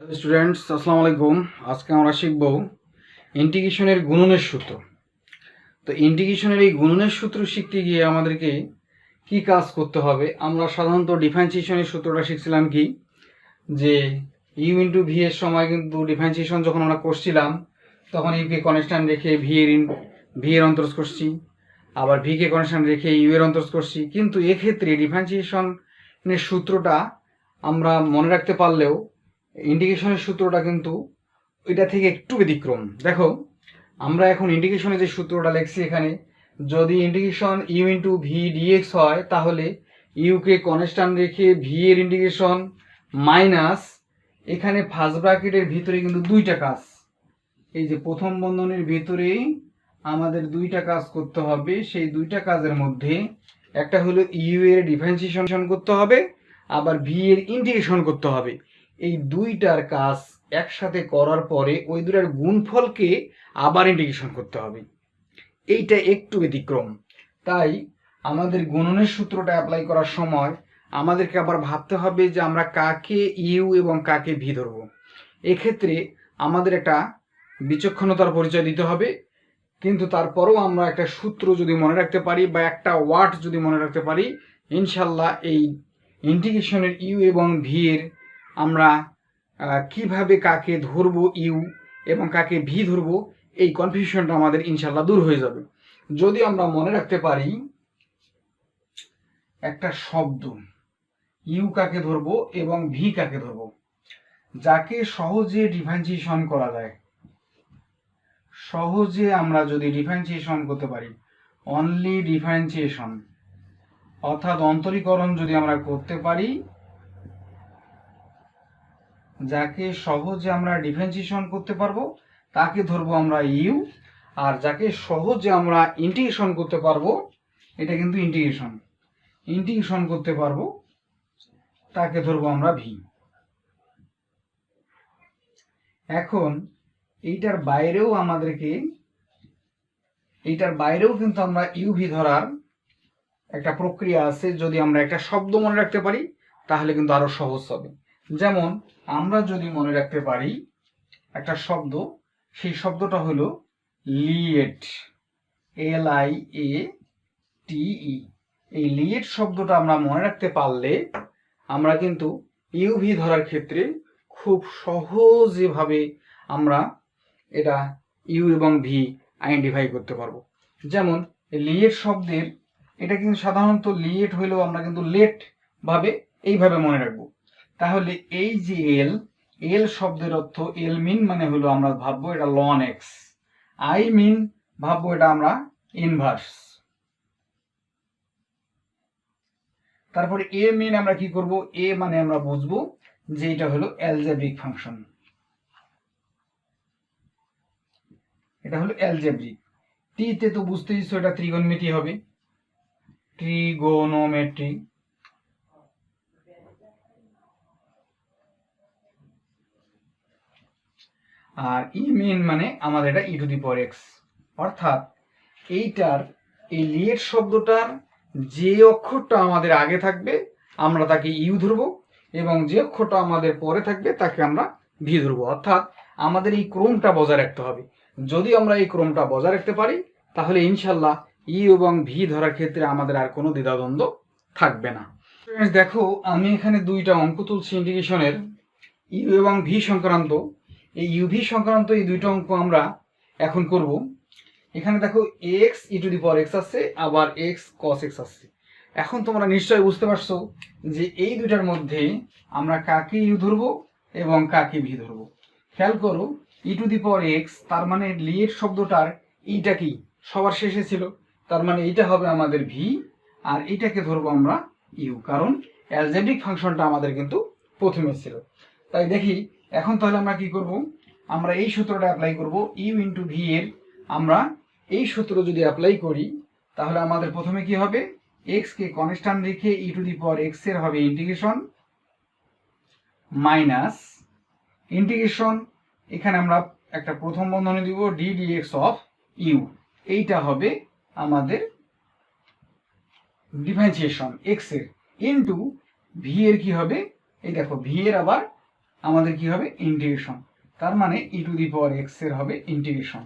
Hello students, আসসালামু আলাইকুম। আজকে আমরা শিখব ইন্টিগ্রেশনের গুণনের সূত্র। তো ইন্টিগ্রেশনের এই গুণনের সূত্র শিখতে গিয়ে আমাদেরকে কি কাজ করতে হবে? আমরা সাধারণত ডিফারেন্সিয়েশনের সূত্রটা শিখছিলাম কি, যে ইউ ইন্টু ভি এর সময় কিন্তু ডিফারেন্সিয়েশন যখন আমরা করছিলাম তখন ইউকে কনস্ট্যান্ট রেখে ভি এর অন্তরজ করছি, আবার ভিকে কনস্ট্যান্ট রেখে ইউ এর অন্তরজ করছি। কিন্তু এক্ষেত্রে ডিফারেন্সিয়েশনের সূত্রটা আমরা মনে রাখতে পারলেও ইন্টিগ্রেশনের সূত্রটা কিন্তু এটা থেকে একটু ব্যতিক্রম। দেখো, আমরা এখন ইন্টিগ্রেশনে যে সূত্রটা লিখছি, এখানে যদি integration u into v d x হয় তাহলে ইউকে কনস্ট্যান্ট রেখে ভি এর ইন্টিগ্রেশন মাইনাস, এখানে ফার্স্ট ব্র্যাকেটের ভিতরে কিন্তু দুইটা কাজ, এই যে প্রথম বন্ধনীর ভিতরেই আমাদের দুইটা কাজ করতে হবে। সেই দুইটা কাজের মধ্যে একটা হলো ইউ এর ডিফারেন্সিয়েশন করতে হবে, আবার ভি এর ইন্টিগ্রেশন করতে হবে। এই দুইটার কাজ একসাথে করার পরে ওই দুটার গুণফলকে আবার ইন্টিগ্রেশন করতে হবে। এইটা একটু ব্যতিক্রম। তাই আমাদের গুণনের সূত্রটা অ্যাপ্লাই করার সময় আমাদেরকে আবার ভাবতে হবে যে আমরা কাকে ইউ এবং কাকে ভি ধরবো। এক্ষেত্রে আমাদের একটা বিচক্ষণতার পরিচয় দিতে হবে, কিন্তু তারপরেও আমরা একটা সূত্র যদি মনে রাখতে পারি বা একটা ওয়ার্ড যদি মনে রাখতে পারি, ইনশাল্লাহ এই ইন্টিগ্রেশনের ইউ এবং ভি এর আমরা কিভাবে কাকে ধরবো ইউ এবং কাকে ভি ধরবো, এই কনফিউশনটা আমাদের ইনশাল্লাহ দূর হয়ে যাবে যদি আমরা মনে রাখতে পারি একটা শব্দ ইউ কাকে ধরবো এবং ভি কাকে ধরবো, যাকে সহজে ডিফারেন্সিয়েশন করা যায়। সহজে আমরা যদি ডিফারেন্সিয়েশন করতে পারি, অনলি ডিফারেন্সিয়েশন অর্থাৎ অন্তরীকরণ যদি আমরা করতে পারি, যাকে সহজে আমরা ডিফারেন্সিয়েশন করতে পারবো তাকে ধরবো আমরা ইউ, আর যাকে সহজে আমরা ইন্টিগ্রেশন করতে পারবো, এটা কিন্তু ইন্টিগ্রেশন করতে পারবো, তাকে ধরবো আমরা ভি। এখন এইটার বাইরেও কিন্তু আমরা ইউভি ধরার একটা প্রক্রিয়া আছে। যদি আমরা একটা শব্দ মনে রাখতে পারি তাহলে কিন্তু আরো সহজ হবে। যেমন আমরা যদি মনে রাখতে পারি একটা শব্দ, সেই শব্দটা হলো লিয়েট, LIATE। এই লিয়েট শব্দটা আমরা মনে রাখতে পারলে আমরা কিন্তু ইউভি ধরার ক্ষেত্রে খুব সহজভাবে আমরা এটা ইউ এবং ভি আইডেন্টিফাই করতে পারবো। যেমন লিয়েট শব্দের, এটা কিন্তু সাধারণত লিয়েট হইলেও আমরা কিন্তু লেট ভাবে এইভাবে মনে রাখবো। তাহলে এই যে এল শব্দের অর্থ, এল মিন মানে হলো আমরা ভাববো এটা লন এক্স, আই মিন ভাববো এটা আমরা ইনভার্স। তারপরে এ মিন আমরা কি করব, এ মানে আমরা বুঝবো যে এটা হলো অ্যালজেব্রিক ফাংশন, এটা হলো অ্যালজেব্রিক। টি তে তো বুঝতেইছো এটা ত্রিগোণমিতি হবে, ট্রিগোনোমেট্রি। আর ই মিন মানে আমাদের এটা ই টু দি পাওয়ার এক্স। অর্থাৎ এইটার এই লিয়েট শব্দটার যে অক্ষরটা আমাদের আগে থাকবে আমরা তাকে ইউ ধরবো, এবং যে অক্ষরটা আমাদের পরে থাকবে তাকে আমরা ভি ধরবো। অর্থাৎ আমাদের এই ক্রমটা বজায় রাখতে হবে। যদি আমরা এই ক্রমটা বজায় রাখতে পারি তাহলে ইনশাল্লাহ ইউ এবং ভি ধরার ক্ষেত্রে আমাদের আর কোনো দ্বিধাদ্বন্দ্ব থাকবে না। দেখো, আমি এখানে দুইটা অঙ্ক তুলছি ইন্টিগ্রেশনের ইউ এবং ভি সংক্রান্ত। এই ইউভি সংক্রান্ত এই দুইটা অঙ্ক আমরা এখন করব। এখানে দেখো x e to the power x আছে, আবার এক্স কস এক্স আছে। এখন তোমরা নিশ্চয়ই বুঝতে পারছো যে এই দুইটার মধ্যে আমরা কাকে ইউ ধরবো এবং কাকে ভি ধরবো। খেয়াল করো, e to the power x তার মানে লিয়েট শব্দটার এইটা কি সবার শেষে ছিল, তার মানে এইটা হবে আমাদের ভি, আর এইটাকে ধরবো আমরা ইউ, কারণ অ্যালজেব্রিক ফাংশনটা আমাদের কিন্তু প্রথমে ছিল। তাই দেখি এখন তাহলে আমরা কি করব, আমরা এই সূত্রটা অ্যাপ্লাই করব। ইউ ইন্টু ভি এর আমরা এই সূত্র যদি অ্যাপ্লাই করি তাহলে আমাদের প্রথমে কি হবে, এক্স কে কনস্ট্যান্ট রেখে ই টু দি পাওয়ার এক্স এর হবে ইন্টিগ্রেশন মাইনাস ইন্টিগ্রেশন, এখানে আমরা একটা প্রথম বন্ধনী দিব ডি ডিএক্স অফ ইউ, এইটা হবে আমাদের ডিফারেন্সিয়েশন এক্স এর, ইন্টু ভি এর কি হবে, এই দেখো ভি এর আবার আমাদের কি হবে ইন্টিগ্রেশন, তার মানে e to the power x এর হবে ইন্টিগ্রেশন।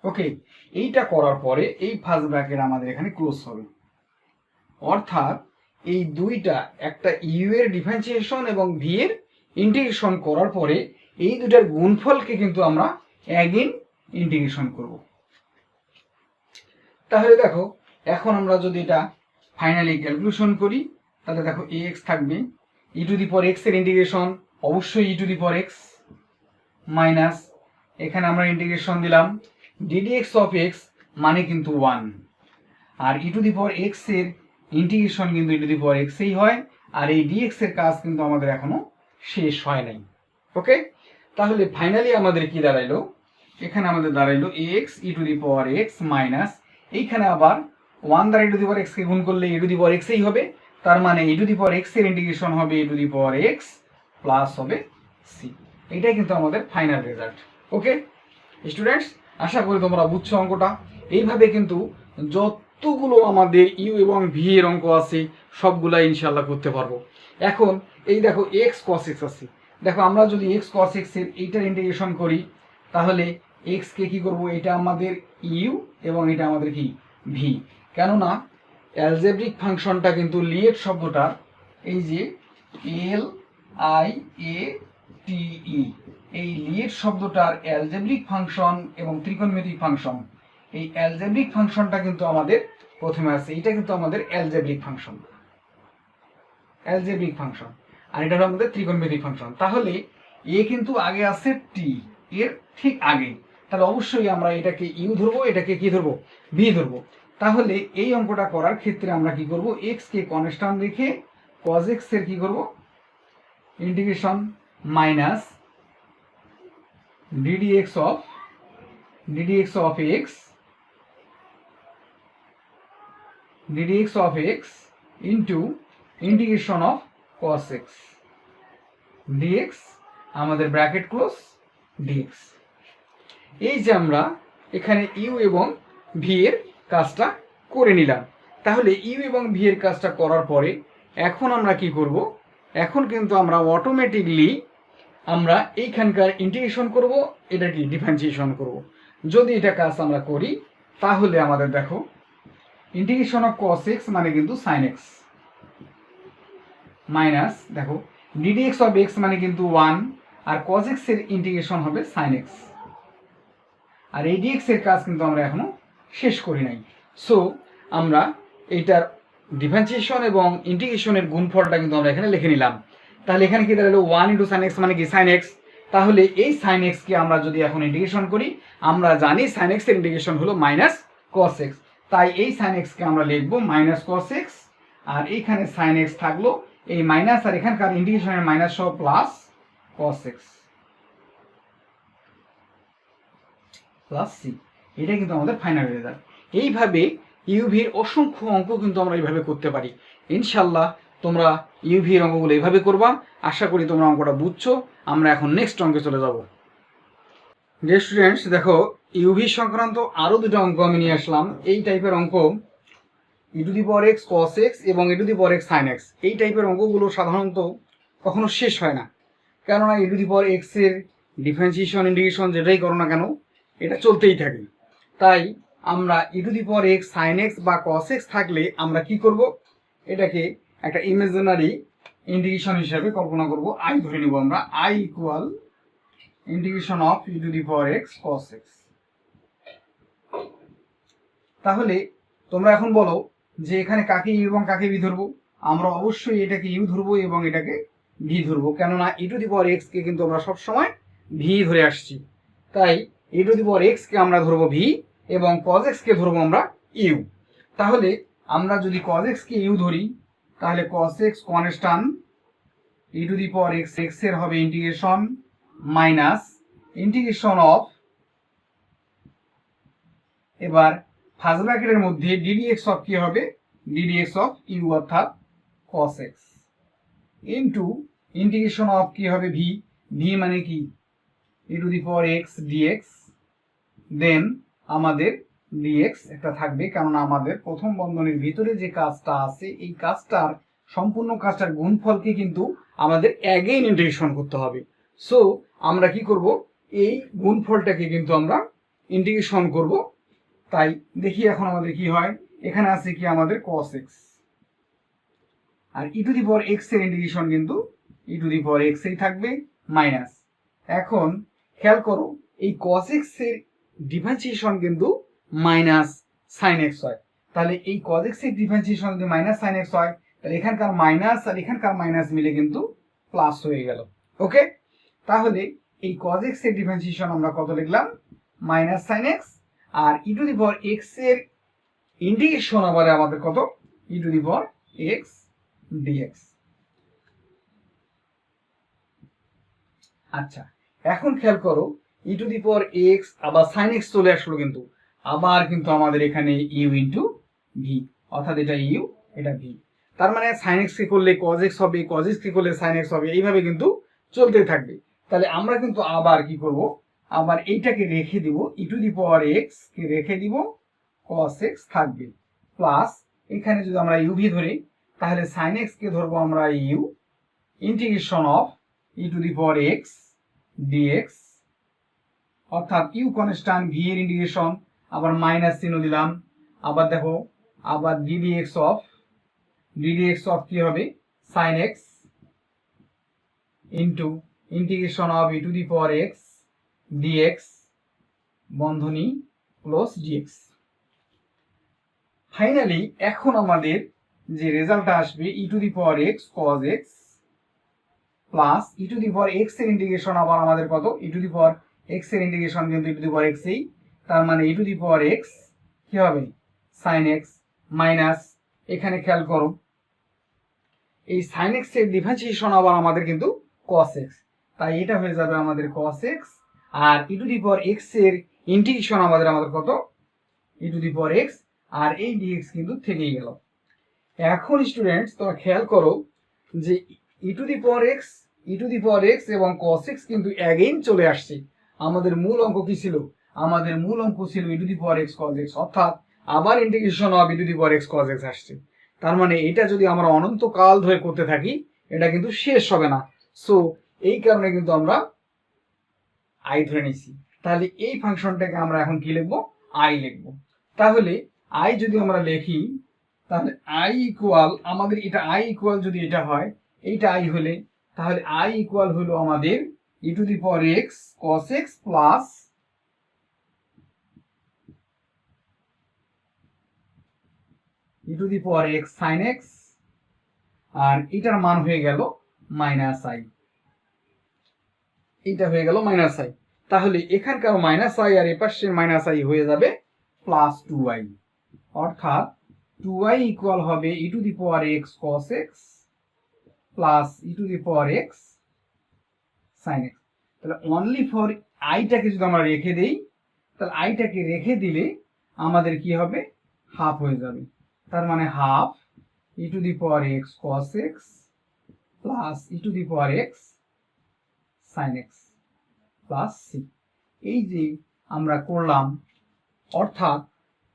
ওকে, এইটা করার পরে এই ফার্স্ট ব্র্যাকেট আমাদের এখানে ক্লোজ হবে, অর্থাৎ এই দুইটা, একটা ইউ এর ডিফারেন্সিয়েশন এবং ভি এর ইন্টিগ্রেশন করার পরে এই দুটার গুণফলকে কিন্তু আমরা অ্যাগেন ইন্টিগ্রেশন করব। তাহলে দেখো এখন আমরা যদি এটা ফাইনালি ক্যালকুলেশন করি, তাহলে দেখো এ এক্স থাকবে, e to the power x এর ইন্টিগ্রেশন অবশ্যই e to the power x minus, এখানে আমরা ইন্টিগ্রেশন দিলাম ডিডি এক্স অফ এক্স মানে কিন্তু 1, আর e to the power x এর ইন্টিগ্রেশন কিন্তু ই টু দি পাওয়ার এক্সই হয়, আর এই ডিএক্স এর কাজ কিন্তু আমাদের এখনো শেষ হয় নাই। ওকে, তাহলে ফাইনালি আমাদের কি দাঁড়াইলো, এখানে আমাদের দাঁড়াইলো x e to the power x minus, এইখানে আবার 1 দ্বারা ই টু দি পাওয়ার এক্স কে গুণ করলে ই টু দি পাওয়ার এক্সই হবে, তার মানে e to the power x এর ইন্টিগ্রেশন হবে e to the power x plus হবে সি। এটাই কিন্তু আমাদের ফাইনাল রেজাল্ট। ওকে স্টুডেন্টস, আশা করি তোমরা বুঝছো অঙ্কটা। এইভাবে কিন্তু যতগুলো আমাদের ইউ এবং ভি এর অঙ্ক আছে সবগুলাই ইনশাল্লাহ করতে পারবো। এখন এই দেখো এক্স কস এক্স আছে, দেখো আমরা যদি এক্স কস এক্স এর এইটার ইন্টিগ্রেশন করি তাহলে এক্স কে কি করব, এটা আমাদের ইউ এবং এটা আমাদের কি ভি, কেননা অ্যালজেব্রিক ফাংশনটা কিন্তু লিয়েট শব্দটা এই যে এল আই এ টি ই, এই লিয়েট শব্দটার অ্যালজেব্রিক ফাংশন এবং ত্রিকোণমিতিক ফাংশন, এই অ্যালজেব্রিক ফাংশনটা কিন্তু আমাদের প্রথমে আছে, এটা কিন্তু আমাদের অ্যালজেব্রিক ফাংশন, অ্যালজেব্রিক ফাংশন, আর এটা হলো আমাদের ত্রিকোণমিতিক ফাংশন। তাহলে এ কিন্তু আগে আছে টি এর ঠিক আগে, তাহলে অবশ্যই আমরা এটাকে ইউ ধরবো, এটাকে কি ধরবো ভি ধরবো। তাহলে এই অঙ্কটা করার ক্ষেত্রে আমরা কি করব, এক্স কে কনস্ট্যান্ট রেখে কজ এক্স এর কি করব integration minus ddx of x into integration of cos x dx, আমাদের ব্র্যাকেট ক্লোজ dx। এই যে আমরা এখানে ইউ এবং ভি এর কাজটা করে নিলাম, তাহলে ইউ এবং ভি এর কাজটা করার পরে এখন আমরা কি করব, এখন কিন্তু আমরা অটোমেটিকলি আমরা এইখানকার ইন্টিগ্রেশন করব, এটা কি ডিফারেন্সিয়েশন করব। যদি এটা কাজ আমরা করি তাহলে আমাদের দেখো ইন্টিগ্রেশন অফ cos x মানে কিন্তু sin x মাইনাস দেখো ddx অফ x মানে কিন্তু 1, আর cos x এর ইন্টিগ্রেশন হবে sin x, আর এই dx এর কাজ কিন্তু আমরা এখনো শেষ করি নাই। সো আমরা এইটার ডিফারেন্সিয়েশন এবং ইন্টিগ্রেশনের গুণফলটা কিন্তু আমরা এখানে লিখে নিলাম। তাহলে এখানে কি দাঁড়ালো 1 ইন্টু সাইন এক্স মানে কি সাইন এক্স, তাহলে এই সাইন এক্সকে আমরা যদি এখন ইন্টিগ্রেশন করি, আমরা জানি সাইন এক্স এর ইন্টিগ্রেশন হলো মাইনাস কস এক্স, তাই এই সাইন এক্সকে আমরা লিখবো মাইনাস কস এক্স, আর এইখানে সাইন এক্স থাকলো এই মাইনাস, আর এখানকার ইন্টিগ্রেশনের মাইনাস সহ plus cos x plus c. এটা কিন্তু আমাদের ফাইনাল রেজাল্ট। এইভাবে ইউভির অসংখ্য অঙ্ক কিন্তু আমরা এইভাবে করতে পারি। ইনশাল্লাহ তোমরা ইউভির অঙ্কগুলো এইভাবে করবা, আশা করি তোমরা অঙ্কটা বুঝছো। আমরা এখন নেক্সট অঙ্কে চলে যাব। ডিয়ার স্টুডেন্টস, দেখো ইউভি সংক্রান্ত আরও দুটো অঙ্ক আমি নিয়ে আসলাম। এই টাইপের অঙ্ক e to the power x cos x এবং e to the power x sine x, এই টাইপের অঙ্কগুলো সাধারণত কখনো শেষ হয় না, কেননা e to the power x এর ডিফারেন্সিয়েশন ইন্টিগ্রেশন যেটাই করো না কেন এটা চলতেই থাকে। তাই আমরা e to the power x sine x বা কস এক্স থাকলে আমরা কি করব, এটাকে একটা ইমাজিনারি ইন্টিগ্রেশন হিসাবে কল্পনা করব। আই ধরে নেব আমরা, I equal integration of e to the power x cos x. তাহলে তোমরা এখন বলো যে এখানে কাকে ইউ এবং কাকে ভি ধরবো। আমরা অবশ্যই এটাকে ইউ ধরবো এবং এটাকে ভি ধরবো, কেননা e to the power x কে কিন্তু আমরা সবসময় ভি ধরে আসছি। তাই ই টু দি পাওয়ার এক্স কে আমরা ধরবো ভি এবং কজ এক্স কে ধরবো আমরা ইউ। তাহলে আমরা যদি কজ এক্স কে ইউ ধরি তাহলে cos x constant e to the power x, x এর হবে ইন্টিগ্রেশন মাইনাস ইন্টিগ্রেশন অফ, এবার ফার্স্ট ব্র্যাকেটের মধ্যে ddx অফ কি হবে, ddx অফ ইউ অর্থাৎ cos x into integration of কি হবে ভি, ভি মানে কি e to the power x dx, then আমাদের dx একটা থাকবে, কারণ আমাদের প্রথম বন্ধনীর ভিতরে যে কাজটা আছে এই কাজটার সম্পূর্ণ কাজটার গুণফলকে কিন্তু আমাদের অ্যাগেইন ইন্টিগ্রেশন করতে হবে। সো আমরা কি করব, এই গুণফলটাকে কিন্তু আমরা ইন্টিগ্রেশন করব। তাই দেখি এখন আমাদের কি হয়। এখানে আছে কি আমাদের cos x, আর e to the power x এর ইন্টিগ্রেশন কিন্তু e to the power x এই থাকবে মাইনাস। এখন খেয়াল করো, এই cos x এর ডিফারেন্সিয়েশন কিন্তু মাইনাস sin x হয়। তাহলে এই cos x এর ডিফারেন্সিয়েশন যদি মাইনাস sin x হয়, তাহলে এখানকার মাইনাস আর এখানকার মাইনাস মিলে কিন্তু প্লাস হয়ে গেল। ওকে, তাহলে এই cos x এর ডিফারেন্সিয়েশন আমরা কত লিখলাম, মাইনাস sin x, আর e to the power x এর ইন্টিগ্রেশন আবার আমাদের কত, e to the power x dx। আচ্ছা, এখন খেয়াল করো, e to the power x আবার sin x চলে আসলো, কিন্তু আবার কিন্তু আমাদের এখানে u ইন্টু ভি, অর্থাৎ এটা ইউ এটা ভি। তার মানে sin x কে করলে cos x হবে, cos x কে করলে sin x হবে, এইভাবে কিন্তু চলতে থাকবে। তাহলে আমরা কিন্তু আবার কি করব, আবার এইটাকে রেখে দিব, ই টু দি পাওয়ার x কে রেখে দিব, cos x থাকবে, প্লাস এখানে যদি আমরা u ভি ধরি, তাহলে sin x কে ধরবো আমরা u integration of e to the power x dx, অর্থাৎ ইউ কনস্ট্যান্ট, ভি এর ইন্টিগ্রেশন, আবার মাইনাস চিহ্ন দিলাম, আবার দেখো আবার ddx অফ কি হবে, sin x into integration of e to the power x dx বন্ধনী প্লাস dx। ফাইনালি এখন আমাদের যে রেজাল্টটা আসবে, e to the power x cos x plus e to the power x এর ইন্টিগ্রেশন আবার আমাদের কত, e to the power x এর ইন্টিগ্রেশন কিন্তু e to the power x এই, তার মানে e to the power x কি হবে, sin x মাইনাস, এখানে খেয়াল করো এই sin x এর ডিফারেন্সিয়েশন আবার আমাদের কিন্তু cos x, তাই এটা হয়ে যাবে আমাদের cos x, আর e to the power x এর ইন্টিগ্রেশন আমাদের কত, e to the power x, আর এই dx কিন্তু থেকেই গেল। এখন স্টুডেন্টস তোমরা খেয়াল করো যে e to the power x এবং cos x কিন্তু অ্যাগেইন চলে আসছে। আমাদের মূল অঙ্ক কি ছিল, আমাদের মূল অঙ্ক ছিল e to the power x cos x, অর্থাৎ আবার integration of e to the power x cos x আসছে। তার মানে এটা যদি আমরা অনন্তকাল ধরে করতে থাকি, এটা কিন্তু শেষ হবে না। সো এই কারণে কিন্তু আমরা আই ধরে নিছি। তাহলে এই ফাংশনটাকে আমরা এখন কি লিখবো, আই লিখবো। তাহলে আই যদি আমরা লিখি, তাহলে আই ইকুয়াল আমাদের এটা আই ইকুয়াল যদি এটা হয়, এইটা আই হলে, তাহলে আই ইকুয়াল হলো আমাদের e to the power x cos x plus e to the power x sin x, আর এটার মান হয়ে গেল মাইনাস আই, এটা হয়ে গেল মাইনাস আই। তাহলে এখানকার মাইনাস আই আর এপাশের মাইনাস আই হয়ে যাবে প্লাস 2i, অর্থাৎ 2i ইকুয়াল হবে e to the power x cos x plus e to the power x sin x। তাহলে অনলি ফর আইটাকে যদি আমরা রেখে দেই, তাহলে আইটাকে রেখে দিলে আমাদের কি হবে, হাফ হয়ে যাবে। তার মানে half e to the power x cos x plus e to the power x sin x plus c। এই যে আমরা করলাম, অর্থাৎ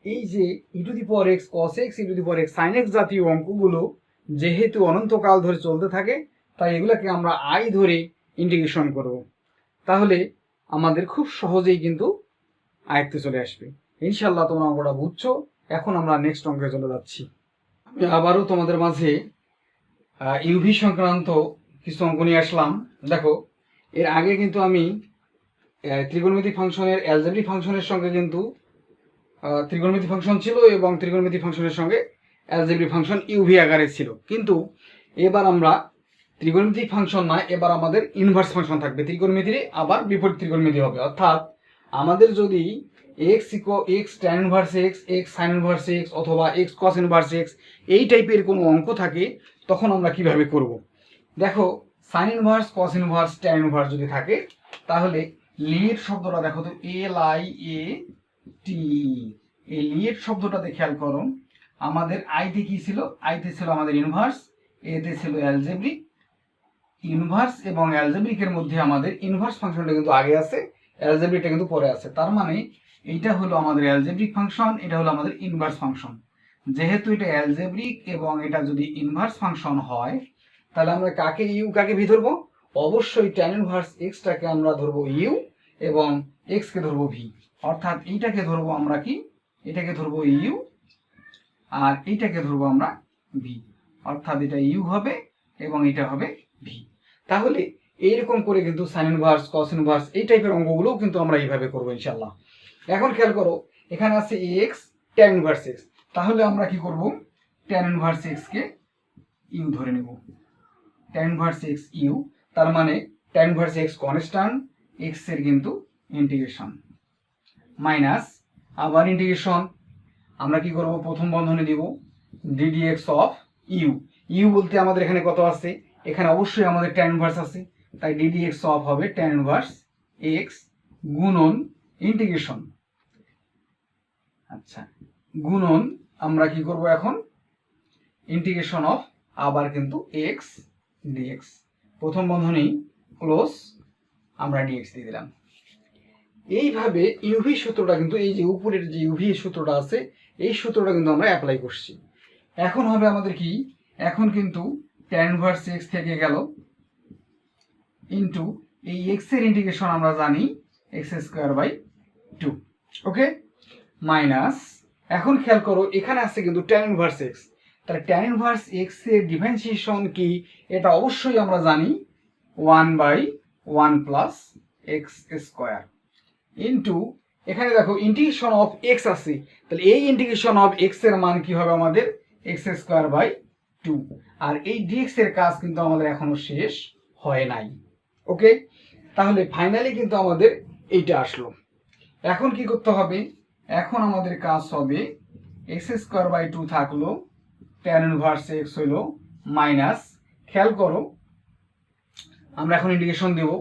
এই যে e to the power x cos x e to the power x sin x জাতীয় অঙ্কগুলো যেহেতু অনন্তকাল ধরে চলতে থাকে, তাই এগুলোকে আমরা আই ধরে ইন্টিগ্রেশন করব। তাহলে আমাদের খুব সহজেই কিন্তু আয়ত্তে চলে আসবে। ইনশাল্লাহ তোমরা অঙ্কটা বুঝছো। এখন আমরা নেক্সট অঙ্কে চলে যাচ্ছি। আমি আবারও তোমাদের মাঝে ইউভি সংক্রান্ত কিছু অঙ্ক নিয়ে আসলাম। দেখো, এর আগে কিন্তু আমি ত্রিকোণমিতি ফাংশনের অ্যালজেব্রিক ফাংশনের সঙ্গে কিন্তু ত্রিকোণমিতি ফাংশন ছিল এবং ত্রিকোণমিতি ফাংশনের সঙ্গে অ্যালজেব্রিক ফাংশন ইউভি আকারে ছিল। কিন্তু এবার আমরা ত্রিকোণমিতিক ফাংশন না, এবার আমাদের ইনভার্স ফাংশন থাকবে। ত্রিকোণমিতির আবার বিপরীত ত্রিকোণমিতি হবে, অর্থাৎ আমাদের যদি x tan inverse x sin inverse x অথবা x cos ইনভার্স x এই টাইপের কোনো অঙ্ক থাকে, তখন আমরা কিভাবে করব। দেখো, sin inverse cos inverse tan inverse যদি থাকে, তাহলে লিড শব্দটা দেখো তো, LIAT, এই লিড শব্দটাতে খেয়াল করো, আমাদের আইতে কি ছিল, আইতে ছিল আমাদের ইনভার্স, এতে ছিল অ্যালজেব্রিক। ইনভার্স এবং অ্যালজেব্রিকের মধ্যে আমাদের ইনভার্স ফাংশনটা কিন্তু আগে আছে, অ্যালজেব্রিকটা কিন্তু পরে আছে। তার মানে এইটা হলো আমাদের অ্যালজেব্রিক ফাংশন, এটা হলো আমাদের ইনভার্স ফাংশন। যেহেতু এটা অ্যালজেব্রিক এবং এটা যদি ইনভার্স ফাংশন হয়, তাহলে আমরা কাকে ইউ কাকে ভি ধরবো, অবশ্যই tan ইনভার্স এক্সটাকে আমরা ধরবো ইউ এবং এক্সকে ধরবো ভি। অর্থাৎ এইটাকে ধরবো আমরা কি, এটাকে ধরবো ইউ আর এইটাকে ধরবো আমরা ভি। অর্থাৎ এটা ইউ হবে এবং এটা হবে ভি। তাহলে এইরকম করে কিন্তু সাইন ইনভার্স, কস ইনভার্স এই টাইপের অঙ্কগুলোও কিন্তু আমরা এইভাবে করবো ইনশাল্লাহ। এখন খেয়াল করো, এখানে আছে এক্স tan ইনভার্স এক্স, তাহলে আমরা কি করব, tan ইনভার্স এক্স কে ইউ ধরে নেব। tan ইনভার্স এক্স ইউ, তার মানে tan inverse x constant, x এর কিন্তু ইন্টিগ্রেশন মাইনাস আবার ইন্টিগ্রেশন। আমরা কি করব, প্রথম বন্ধনী দিব ddx অফ ইউ। ইউ বলতে আমাদের এখানে কত আছে, এখানে অবশ্যই আমাদের tan ইনভার্স আছে, তাই ddx অফ হবে tan ইনভার্স x গুণন ইন্টিগ্রেশন, আচ্ছা গুণন আমরা কি করব এখন ইন্টিগ্রেশন অফ আবার কিন্তু x dx। প্রথম বন্ধনী ক্লোজ, আমরা dx দিয়ে দিলাম। এইভাবে ইউভি সূত্রটা কিন্তু, এই যে উপরের যে ইউভি সূত্রটা আছে এই সূত্রটা কিন্তু আমরা অ্যাপ্লাই করছি। এখন হবে আমাদের কি, এখন কিন্তু tan ইনভার্স x থেকে গেল ইনটু এই x এর ইন্টিগ্রেশন আমরা জানি x²/2, ওকে, মাইনাস এখন খেয়াল করো এখানে আছে কিন্তু tan ইনভার্স x, তাহলে tan ইনভার্স x এর ডিফারেন্সিয়েশন কি, এটা অবশ্যই আমরা জানি 1/1 প্লাস x² ইনটু এখানে দেখো ইন্টিগ্রেশন অফ x আছে, তাহলে এই ইন্টিগ্রেশন অফ x এর মান কি হবে আমাদের x²/2, আর এই dx এর কাজ কিন্তু আমাদের এখনো শেষ হয় নাই, ওকে। তাহলে ফাইনালি কিন্তু আমাদের এইটা আসলো। এখন কি করতে হবে, এখন আমাদের কাজ হবে x²/2 থাকলো, tan ইনভার্স x হইলো মাইনাস, খেয়াল করো আমরা এখন ইন্টিগ্রেশন দেব,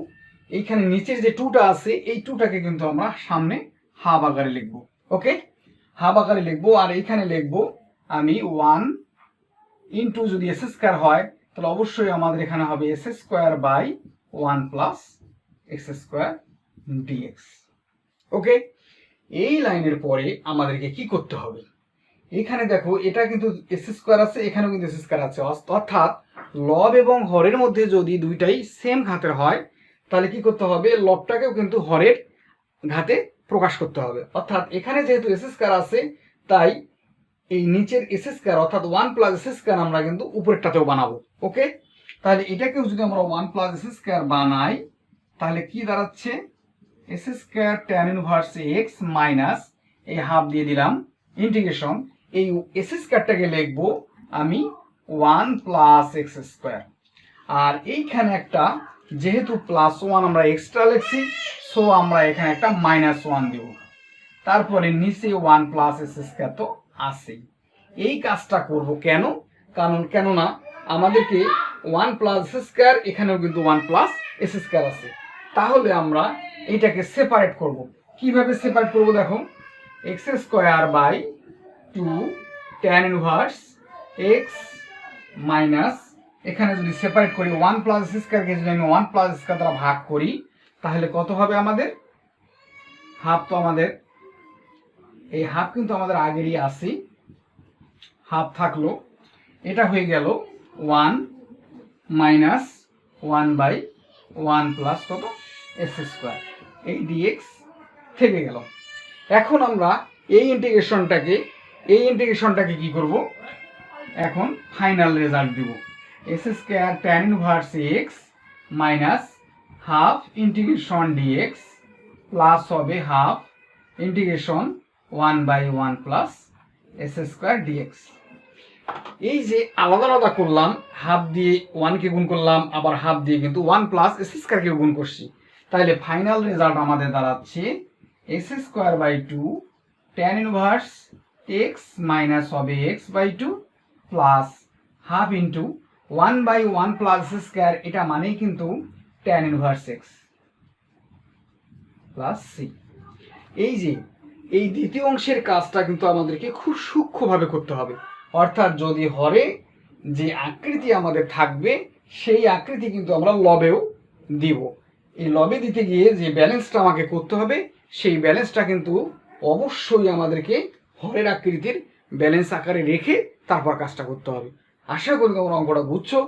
এইখানে নিচের যে 2টা আছে এই 2টাকে কিন্তু আমরা সামনে হাফ আকারে লিখবো, ওকে, হাফ আকারে লিখবো। আর এইখানে লিখবো আমি 1 ইন্টু যদি s² হয় তাহলে অবশ্যই আমাদের এখানে হবে s²/1 প্লাস x² dx, ওকে। এই লাইনের পরে আমাদেরকে কি করতে হবে, এখানে দেখো এটা কিন্তু s² আছে, এখানেও কিন্তু s² আছে, অর্থাৎ লব এবং হরের মধ্যে যদি দুইটাই সেম ঘাতের হয় তাহলে কি করতে হবে, লবটাকেও কিন্তু হরের ঘাতে প্রকাশ করতে হবে। অর্থাৎ এখানে যেহেতু s² আছে তাই এই নিচের s² অর্থাৎ 1 প্লাস s² আমরা কিন্তু উপরেরটাতেও বানাবো, ওকে। তাহলে এটাকেও যদি আমরা 1 প্লাস s² বানাই তাহলে কি দাঁড়াচ্ছে s² tan inverse x minus এই হাফ দিয়ে দিলাম ইন্টিগ্রেশন, এই s²টাকে লিখবো আমি 1 প্লাস x², আর এইখানে একটা যেহেতু +1 আমরা এক্সট্রা লিখছি সো আমরা এখানে একটা -1 দেব, তারপরে নিচে 1 প্লাস s² তো আছেই। এই কাজটা করব কেন, কেননা আমাদেরকে 1 প্লাস s², এখানেও কিন্তু 1 প্লাস s² আছে, তাহলে আমরা এটাকে সেপারেট করব। কিভাবে সেপারেট করব দেখো, x²/2 tan inverse x minus, এখানে যদি সেপারেট করি 1 প্লাস s² কে যদি আমি 1 প্লাস s² দ্বারা ভাগ করি তাহলে কত হবে আমাদের, হাফ তো আমাদের এই হাফ কিন্তু আমাদের আগেরই আছে, হাফ থাকলো, এটা হয়ে গেল 1 মাইনাস 1/1 প্লাস কত s², এই dx থেকে গেল। এখন আমরা এই ইন্টিগ্রেশনটাকে কি করব, এখন ফাইনাল রেজাল্ট দিব s² tan inverse x minus half integration dx plus হবে half integration 1/1 plus s² dx। এই যে আলাদা আলাদা করলাম, হাফ দিয়ে 1 কে গুণ করলাম, আবার হাফ দিয়ে কিন্তু 1 প্লাস s² কে গুণ করছি, তাহলে ফাইনাল রেজাল্ট আমাদের দাঁড়াচ্ছে s²/2 tan inverse x minus হবে x/2 plus half into 1/1 plus s², এটা মানেই কিন্তু tan inverse x plus c। এই যে এই দ্বিতীয় অংশের কাজটা কিন্তু আমাদেরকে খুব সূক্ষ্মভাবে করতে হবে, অর্থাৎ যদি হরে যে আকৃতি আমাদের থাকবে সেই আকৃতি কিন্তু আমরা লবেও দিব। এই লবে দিতে গিয়ে যে ব্যালেন্সটা আমাকে করতে হবে সেই ব্যালেন্সটা কিন্তু অবশ্যই আমাদেরকে হরের আকৃতির ব্যালেন্স আকারে রেখে তারপর কাজটা করতে হবে। আশা করি তোমরা অঙ্কটা বুঝছো।